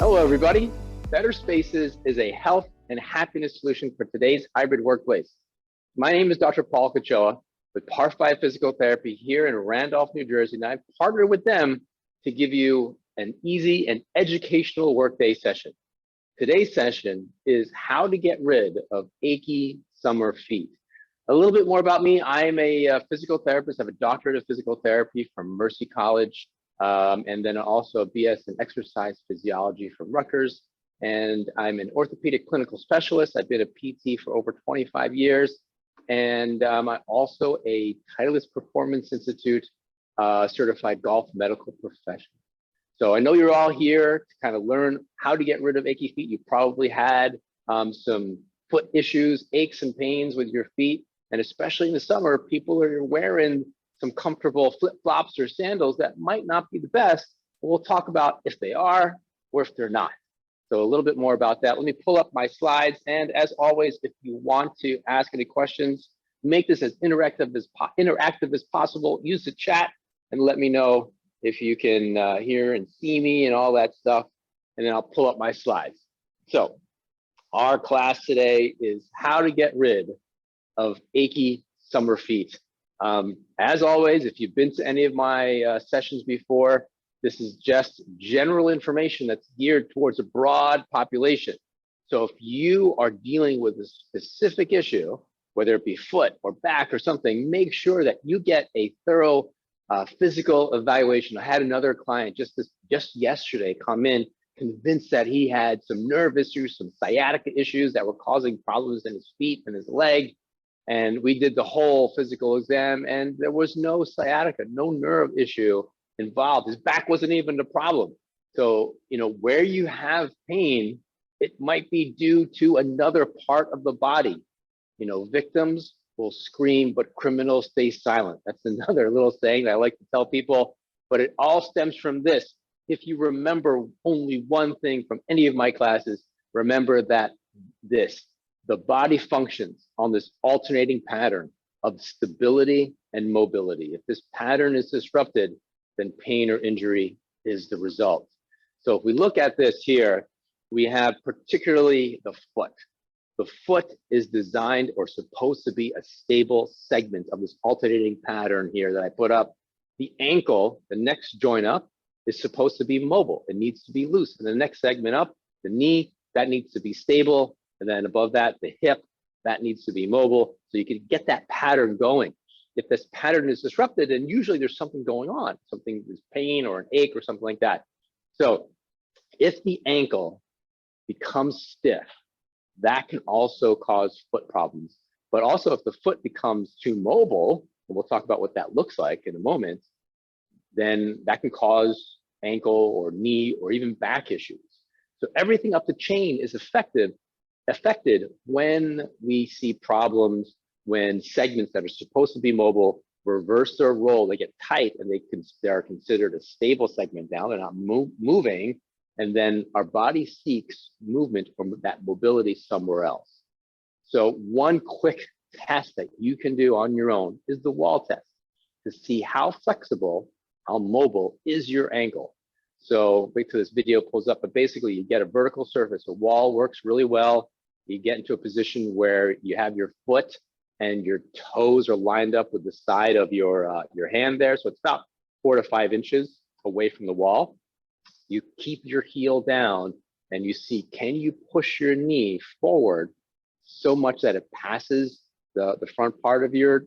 Hello, everybody. Better Spaces is a health and happiness solution for today's hybrid workplace. My name is Dr. Paul Kachoa with PAR5 Physical Therapy here in Randolph, New Jersey, and I've partnered with them to give you an easy and educational workday session. Today's session is how to get rid of achy summer feet. A little bit more about me. I'm a physical therapist. I have a doctorate of physical therapy from Mercy College, and then also a BS in exercise physiology from Rutgers. And I'm an orthopedic clinical specialist. I've been a PT for over 25 years. And I'm also a Titleist Performance Institute certified golf medical professional. So I know you're all here to kind of learn how to get rid of achy feet. You probably had some foot issues, aches and pains with your feet. And especially in the summer, people are wearing some comfortable flip-flops or sandals that might not be the best. But we'll talk about if they are or if they're not. So a little bit more about that. Let me pull up my slides. And as always, if you want to ask any questions, make this as interactive as possible. Use the chat and let me know if you can hear and see me and all that stuff. And then I'll pull up my slides. So our class today is how to get rid of achy summer feet. As always, if you've been to any of my sessions before, this is just general information that's geared towards a broad population. So if you are dealing with a specific issue, whether it be foot or back or something, make sure that you get a thorough physical evaluation. I had another client just yesterday come in convinced that he had some nerve issues, some sciatica issues that were causing problems in his feet and his leg. And we did the whole physical exam and there was no sciatica, no nerve issue involved. His back wasn't even the problem. So, where you have pain, it might be due to another part of the body. Victims will scream, but criminals stay silent. That's another little saying that I like to tell people, but it all stems from this. If you remember only one thing from any of my classes, remember that the body functions on this alternating pattern of stability and mobility. If this pattern is disrupted, then pain or injury is the result. So if we look at this here, we have particularly the foot. The foot is designed or supposed to be a stable segment of this alternating pattern here that I put up. The ankle, the next joint up, is supposed to be mobile. It needs to be loose. And the next segment up, the knee, that needs to be stable. And then above that, the hip, that needs to be mobile. So you can get that pattern going. If this pattern is disrupted, then usually there's something going on, something is pain or an ache or something like that. So if the ankle becomes stiff, that can also cause foot problems. But also if the foot becomes too mobile, and we'll talk about what that looks like in a moment, then that can cause ankle or knee or even back issues. So everything up the chain is affected when we see problems, when segments that are supposed to be mobile reverse their role, they get tight and they are considered a stable segment now, they're not moving, and then our body seeks movement from that mobility somewhere else. So one quick test that you can do on your own is the wall test to see how flexible, how mobile is your ankle. So wait till this video pulls up, but basically you get a vertical surface. A wall works really well. You get into a position where you have your foot and your toes are lined up with the side of your hand there. So it's about 4 to 5 inches away from the wall. You keep your heel down and you see, can you push your knee forward so much that it passes the front part of your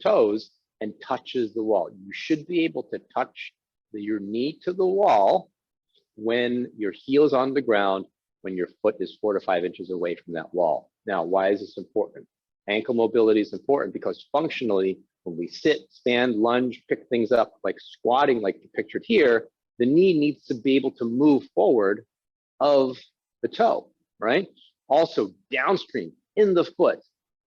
toes and touches the wall. You should be able to touch your knee to the wall when your heel is on the ground, when your foot is 4 to 5 inches away from that wall. Now, why is this important? Ankle mobility is important because functionally, when we sit, stand, lunge, pick things up, like squatting, like pictured here, the knee needs to be able to move forward of the toe, right? Also, downstream in the foot,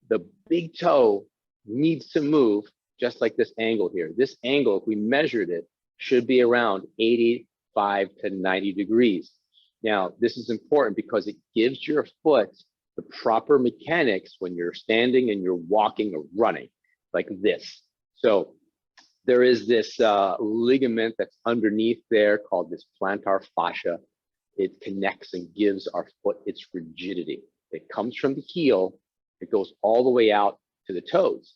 the big toe needs to move just like this angle here. This angle, if we measured it, should be around 85 to 90 degrees. Now, this is important because it gives your foot the proper mechanics when you're standing and you're walking or running like this. So there is this ligament that's underneath there called this plantar fascia. it connects and gives our foot its rigidity. It comes from the heel, it goes all the way out to the toes.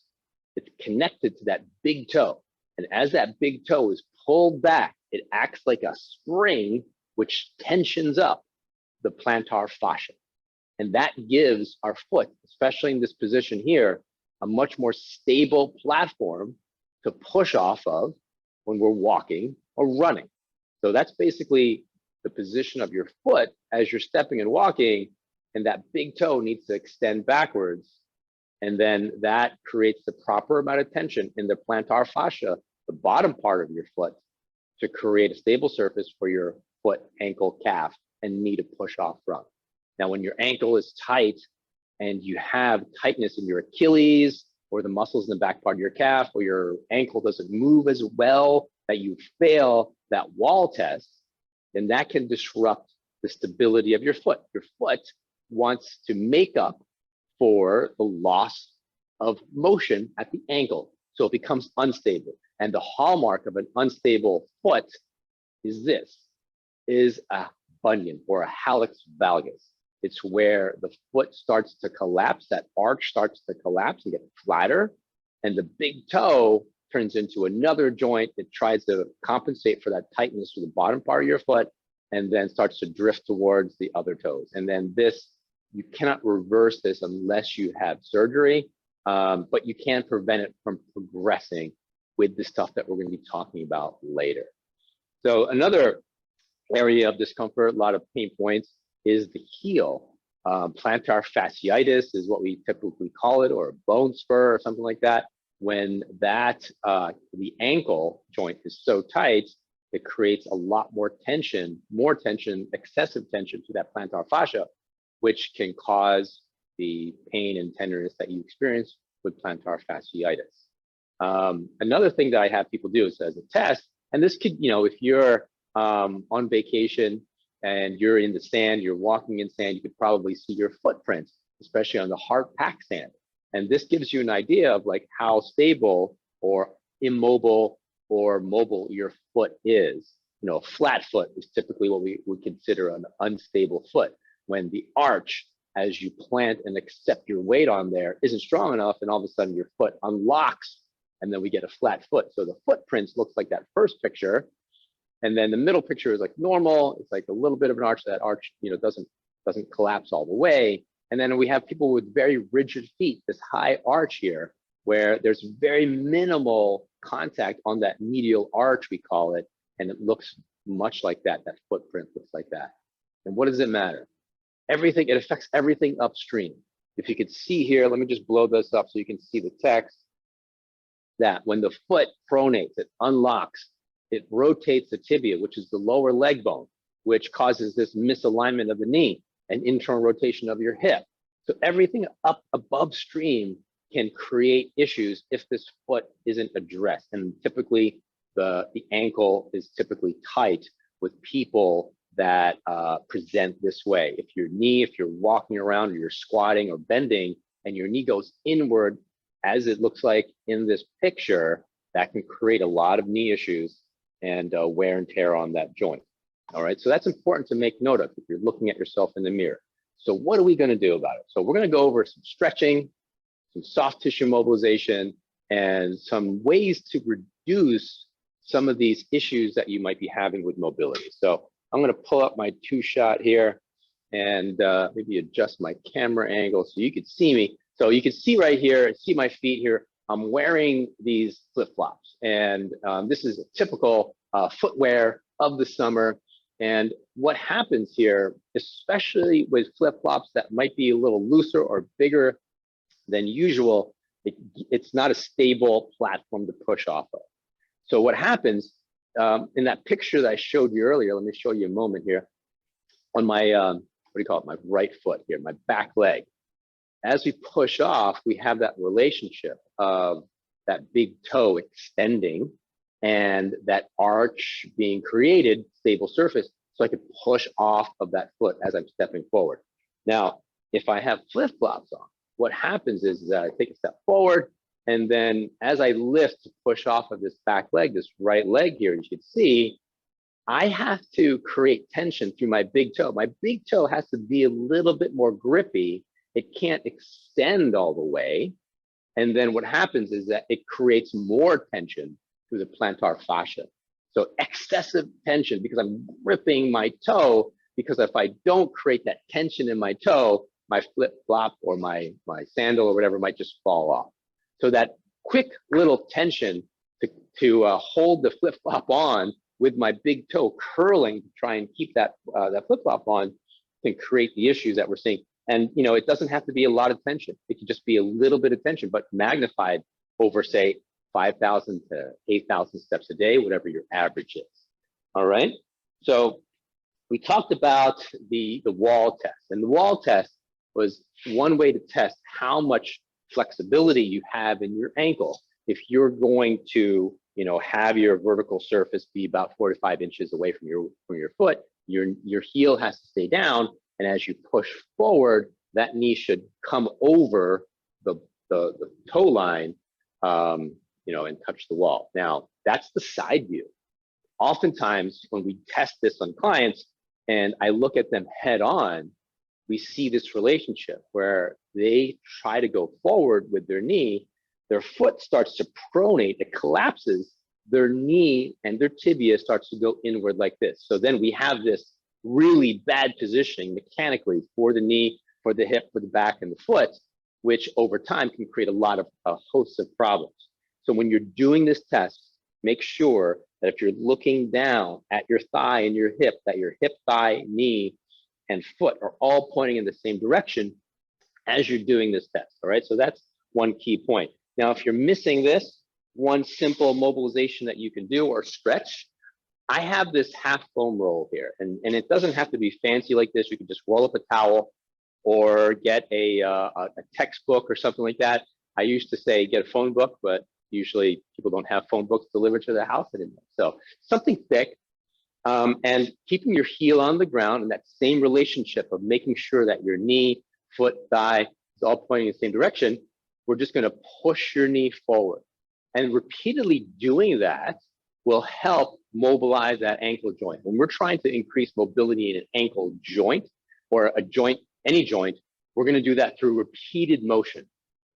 It's connected to that big toe. And as that big toe is pulled back, it acts like a spring, which tensions up the plantar fascia. And that gives our foot, especially in this position here, a much more stable platform to push off of when we're walking or running. So that's basically the position of your foot as you're stepping and walking, and that big toe needs to extend backwards. And then that creates the proper amount of tension in the plantar fascia, the bottom part of your foot, to create a stable surface for your foot, ankle, calf, and knee to push off from. Now, when your ankle is tight and you have tightness in your Achilles or the muscles in the back part of your calf, or your ankle doesn't move as well, that you fail that wall test, then that can disrupt the stability of your foot. Your foot wants to make up for the loss of motion at the ankle, so it becomes unstable. And the hallmark of an unstable foot is this, is a bunion or a hallux valgus. It's where the foot starts to collapse, that arch starts to collapse and get flatter, and the big toe turns into another joint that tries to compensate for that tightness for the bottom part of your foot, and then starts to drift towards the other toes. And then this, you cannot reverse this unless you have surgery, but you can prevent it from progressing with the stuff that we're going to be talking about later. So another area of discomfort, a lot of pain points, is the heel. Plantar fasciitis is what we typically call it, or a bone spur or something like that. When that the ankle joint is so tight, it creates a lot more tension, excessive tension to that plantar fascia, which can cause the pain and tenderness that you experience with plantar fasciitis. Another thing that I have people do is as a test, and this could, if you're on vacation and you're in the sand, you're walking in sand, you could probably see your footprints, especially on the hard packed sand. And this gives you an idea of like how stable or immobile or mobile your foot is. A flat foot is typically what we would consider an unstable foot. When the arch, as you plant and accept your weight on there, isn't strong enough, and all of a sudden your foot unlocks, and then we get a flat foot. So the footprints looks like that first picture, and then the middle picture is like normal. It's like a little bit of an arch. That arch, doesn't collapse all the way. And then we have people with very rigid feet, this high arch here, where there's very minimal contact on that medial arch, we call it, and it looks much like that. That footprint looks like that. And what does it matter? Everything, it affects everything upstream. If you could see here, let me just blow this up so you can see the text, that when the foot pronates, it unlocks, it rotates the tibia, which is the lower leg bone, which causes this misalignment of the knee and internal rotation of your hip. So everything up above stream can create issues if this foot isn't addressed. And typically the ankle is typically tight with people that present this way. If you're walking around or you're squatting or bending and your knee goes inward, as it looks like in this picture, that can create a lot of knee issues and wear and tear on that joint. All right, so that's important to make note of if you're looking at yourself in the mirror. So what are we gonna do about it? So we're gonna go over some stretching, some soft tissue mobilization, and some ways to reduce some of these issues that you might be having with mobility. So I'm gonna pull up my 2-shot here and maybe adjust my camera angle so you can see me. So you can see right here, see my feet here. I'm wearing these flip-flops, and this is a typical footwear of the summer. And what happens here, especially with flip-flops that might be a little looser or bigger than usual, it's not a stable platform to push off of. So what happens in that picture that I showed you earlier, let me show you a moment here, on my, my right foot here, my back leg. As we push off, we have that relationship of that big toe extending and that arch being created, stable surface, so I can push off of that foot as I'm stepping forward. Now, if I have flip-flops on, what happens is that I take a step forward, and then as I lift to push off of this back leg, this right leg here, you can see, I have to create tension through my big toe. My big toe has to be a little bit more grippy. It can't extend all the way. And then what happens is that it creates more tension through the plantar fascia. So excessive tension because I'm gripping my toe, because if I don't create that tension in my toe, my flip-flop or my sandal or whatever might just fall off. So that quick little tension to hold the flip-flop on with my big toe curling to try and keep that flip-flop on can create the issues that we're seeing. And it doesn't have to be a lot of tension. It can just be a little bit of tension, but magnified over, say, 5,000 to 8,000 steps a day, whatever your average is. All right. So we talked about the wall test, and the wall test was one way to test how much flexibility you have in your ankle. If you're going to, have your vertical surface be about 4 to 5 inches away from your foot, your heel has to stay down, and as you push forward, that knee should come over the toe line, and touch the wall. Now, that's the side view. Oftentimes, when we test this on clients and I look at them head on, we see this relationship where they try to go forward with their knee, their foot starts to pronate, it collapses, their knee and their tibia starts to go inward like this. So then we have this really bad positioning mechanically for the knee, for the hip, for the back, and the foot, which over time can create a host of problems. So when you're doing this test, make sure that if you're looking down at your thigh and your hip, that your hip, thigh, knee, and foot are all pointing in the same direction as you're doing this test, all right? So that's one key point. Now, if you're missing this, one simple mobilization that you can do or stretch, I have this half foam roll here, and it doesn't have to be fancy like this. You can just roll up a towel or get a textbook or something like that. I used to say get a phone book, but usually people don't have phone books delivered to their house anymore. So something thick, and keeping your heel on the ground in that same relationship of making sure that your knee, foot, thigh is all pointing in the same direction. We're just going to push your knee forward. And repeatedly doing that will help mobilize that ankle joint. When we're trying to increase mobility in an ankle joint or a joint, any joint, we're going to do that through repeated motion.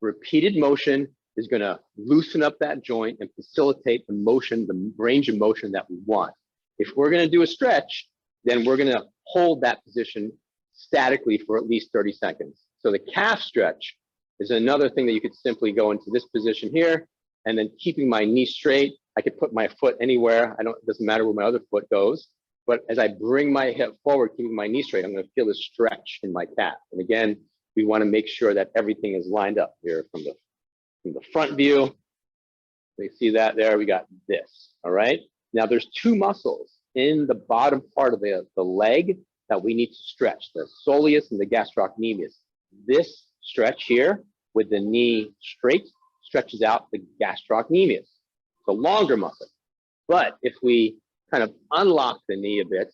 Repeated motion is going to loosen up that joint and facilitate the motion, the range of motion that we want. If we're going to do a stretch, then we're going to hold that position statically for at least 30 seconds. So the calf stretch is another thing that you could simply go into this position here, and then keeping my knee straight. I could put my foot anywhere. It doesn't matter where my other foot goes. But as I bring my hip forward, keeping my knee straight, I'm going to feel this stretch in my calf. And again, we want to make sure that everything is lined up here from the front view. You see that there, we got this, all right? Now there's two muscles in the bottom part of the leg that we need to stretch, the soleus and the gastrocnemius. This stretch here with the knee straight stretches out the gastrocnemius. It's a longer muscle. But if we kind of unlock the knee a bit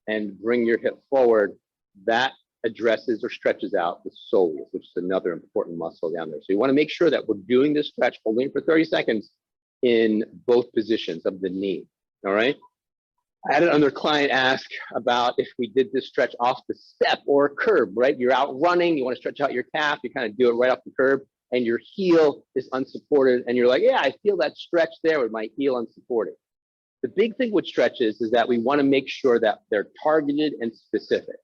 and bring your hip forward, that addresses or stretches out the soleus, which is another important muscle down there. So you want to make sure that we're doing this stretch, holding for 30 seconds in both positions of the knee, all right? I had another client ask about if we did this stretch off the step or a curb, right? You're out running, you want to stretch out your calf, you kind of do it right off the curb, and your heel is unsupported, and you're like, yeah, I feel that stretch there with my heel unsupported. The big thing with stretches is that we want to make sure that they're targeted and specific.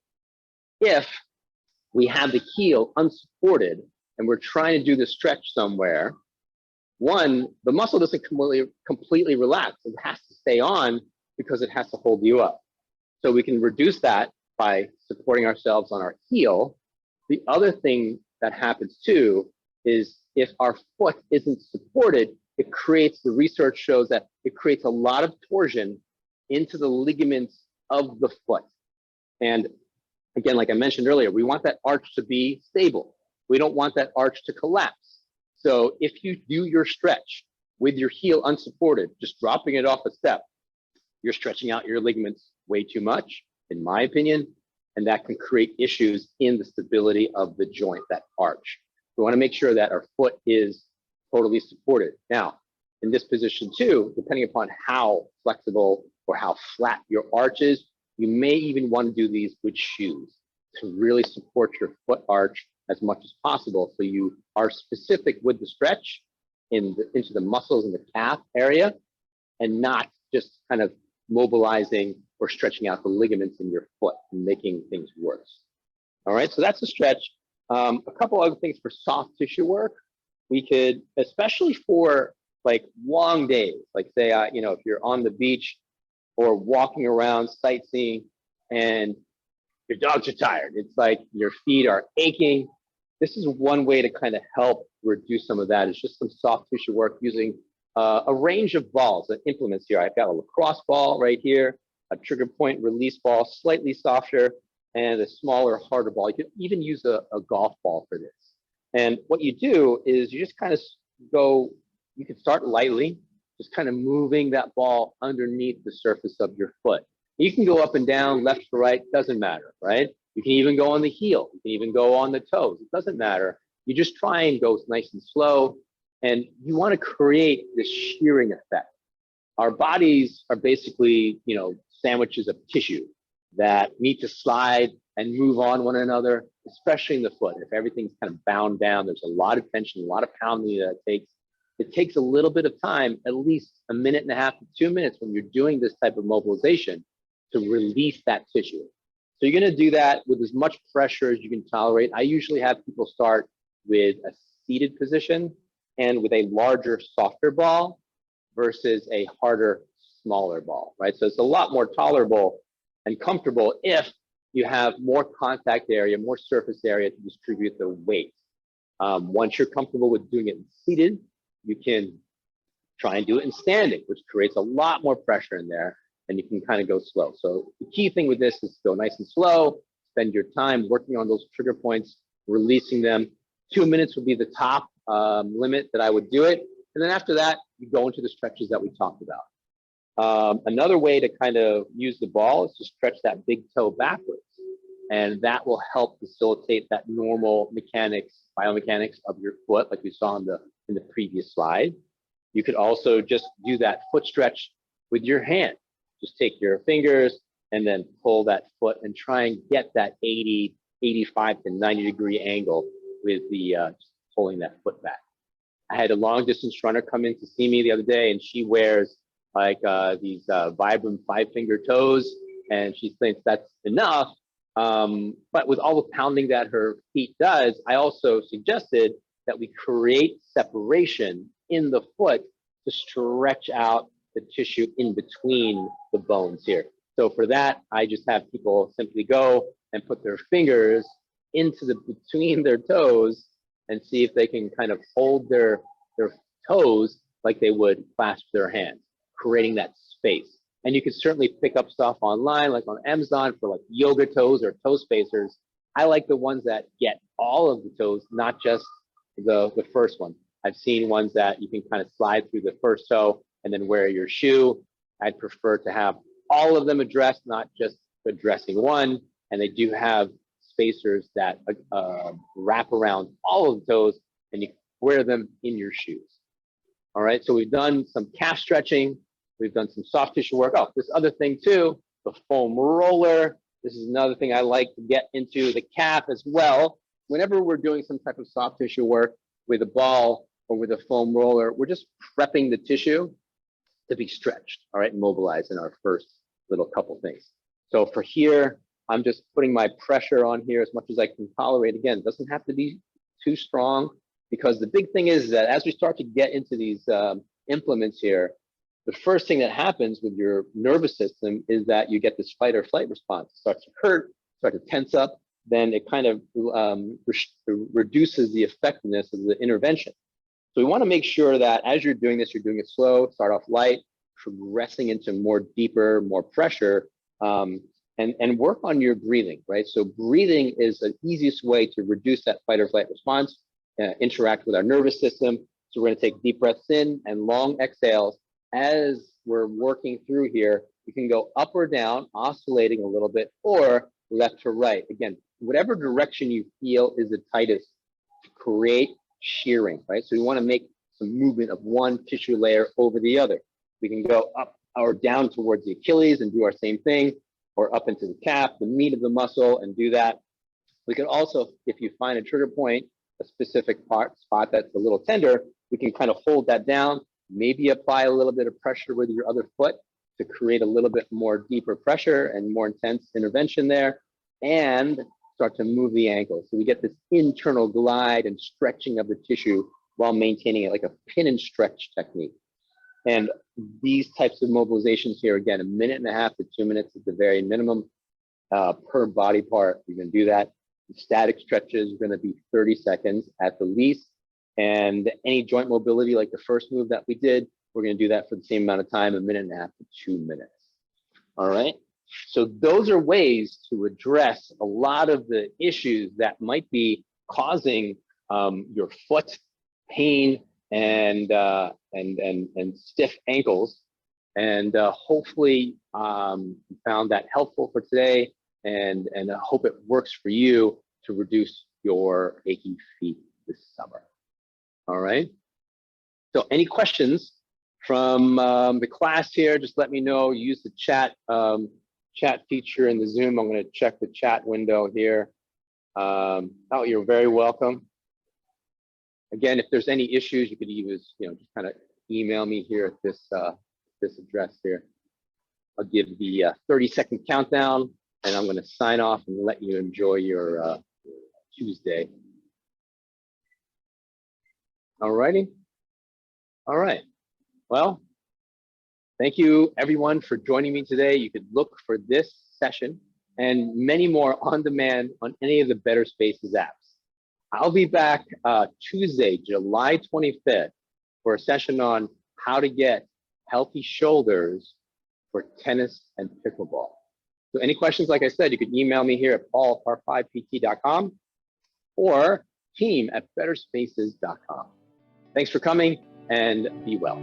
If we have the heel unsupported and we're trying to do the stretch somewhere, one, the muscle doesn't completely relax. It has to stay on because it has to hold you up. So we can reduce that by supporting ourselves on our heel. The other thing that happens too is if our foot isn't supported, it creates, the research shows that it creates a lot of torsion into the ligaments of the foot. And again, like I mentioned earlier, we want that arch to be stable. We don't want that arch to collapse. So if you do your stretch with your heel unsupported, just dropping it off a step, you're stretching out your ligaments way too much, in my opinion, and that can create issues in the stability of the joint, that arch. We want to make sure that our foot is totally supported. Now, in this position too, depending upon how flexible or how flat your arch is. You may even want to do these with shoes to really support your foot arch as much as possible. So you are specific with the stretch into the muscles in the calf area and not just kind of mobilizing or stretching out the ligaments in your foot and making things worse. All right, so that's a stretch. A couple other things for soft tissue work. We could, especially for like long days, like say, if you're on the beach or walking around sightseeing and your dogs are tired, it's like your feet are aching. This is one way to kind of help reduce some of that. It's just some soft tissue work using a range of balls and implements here. I've got a lacrosse ball right here, a trigger point release ball, slightly softer, and a smaller, harder ball. You can even use a golf ball for this. And what you do is you just kind of go, you can start lightly, just kind of moving that ball underneath the surface of your foot. You can go up and down, left to right, doesn't matter, right? You can even go on the heel. You can even go on the toes. It doesn't matter. You just try and go nice and slow. And you want to create this shearing effect. Our bodies are basically, sandwiches of tissue that need to slide and move on one another, especially in the foot. If everything's kind of bound down, there's a lot of tension, a lot of pounding that it takes. It takes a little bit of time, at least a minute and a half to 2 minutes when you're doing this type of mobilization to release that tissue. So you're going to do that with as much pressure as you can tolerate. I usually have people start with a seated position and with a larger, softer ball versus a harder, smaller ball, right? So it's a lot more tolerable and comfortable if you have more contact area, more surface area to distribute the weight. Once you're comfortable with doing it seated, you can try and do it in standing, which creates a lot more pressure in there, and you can kind of go slow. So the key thing with this is to go nice and slow, spend your time working on those trigger points, releasing them. 2 minutes would be the top limit that I would do it. And then after that, you go into the stretches that we talked about. Another way to kind of use the ball is to stretch that big toe backwards. And that will help facilitate that normal biomechanics of your foot, like we saw in the previous slide. You could also just do that foot stretch with your hand. Just take your fingers and then pull that foot and try and get that 80, 85 to 90 degree angle with the pulling that foot back. I had a long distance runner come in to see me the other day, and she wears like these Vibram 5-finger toes, and she thinks that's enough. But with all the pounding that her feet does, I also suggested that we create separation in the foot to stretch out the tissue in between the bones here. So for that, I just have people simply go and put their fingers into between their toes and see if they can kind of hold their toes like they would clasp their hands, creating that space. And you can certainly pick up stuff online, like on Amazon for like yoga toes or toe spacers. I like the ones that get all of the toes, not just the first one. I've seen ones that you can kind of slide through the first toe and then wear your shoe. I'd prefer to have all of them addressed, not just addressing one. And they do have spacers that wrap around all of the toes, and you wear them in your shoes. All right, so we've done some calf stretching. We've done some soft tissue work. Oh, this other thing too, the foam roller. This is another thing I like to get into the calf as well. Whenever we're doing some type of soft tissue work with a ball or with a foam roller, we're just prepping the tissue to be stretched, all right, mobilized in our first little couple things. So for here, I'm just putting my pressure on here as much as I can tolerate. Again, it doesn't have to be too strong, because the big thing is that as we start to get into these implements here, the first thing that happens with your nervous system is that you get this fight or flight response. It starts to hurt, start to tense up, then it kind of reduces the effectiveness of the intervention. So we want to make sure that as you're doing this, you're doing it slow, start off light, progressing into more deeper, more pressure, and work on your breathing, right? So breathing is the easiest way to reduce that fight or flight response, interact with our nervous system. So we're going to take deep breaths in and long exhales. As we're working through here, you can go up or down, oscillating a little bit, or left to right. Again, whatever direction you feel is the tightest to create shearing, right? So we want to make some movement of one tissue layer over the other. We can go up or down towards the Achilles and do our same thing, or up into the calf, the meat of the muscle, and do that. We can also, if you find a trigger point, a specific spot that's a little tender, we can kind of hold that down, maybe apply a little bit of pressure with your other foot to create a little bit more deeper pressure and more intense intervention there, and start to move the ankle. So we get this internal glide and stretching of the tissue while maintaining it like a pin and stretch technique. And these types of mobilizations here, again, 1.5 minutes to 2 minutes is the very minimum per body part. You can do that. The static stretches are going to be 30 seconds at the least. And any joint mobility, like the first move that we did, we're going to do that for the same amount of time, 1.5 minutes to 2 minutes. All right. So those are ways to address a lot of the issues that might be causing your foot pain and stiff ankles. And hopefully you found that helpful for today, and I hope it works for you to reduce your achy feet this summer. All right. So any questions from the class here, just let me know. Use the chat feature in the Zoom. I'm going to check the chat window here. Oh, you're very welcome. Again, if there's any issues, you could use, just kind of email me here at this address here. I'll give the 30-second countdown, and I'm going to sign off and let you enjoy your Tuesday. All righty. All right. Well, thank you everyone for joining me today. You could look for this session and many more on demand on any of the Better Spaces apps. I'll be back Tuesday, July 25th for a session on how to get healthy shoulders for tennis and pickleball. So any questions, like I said, you can email me here at paul@par5pt.com or team@betterspaces.com. Thanks for coming, and be well.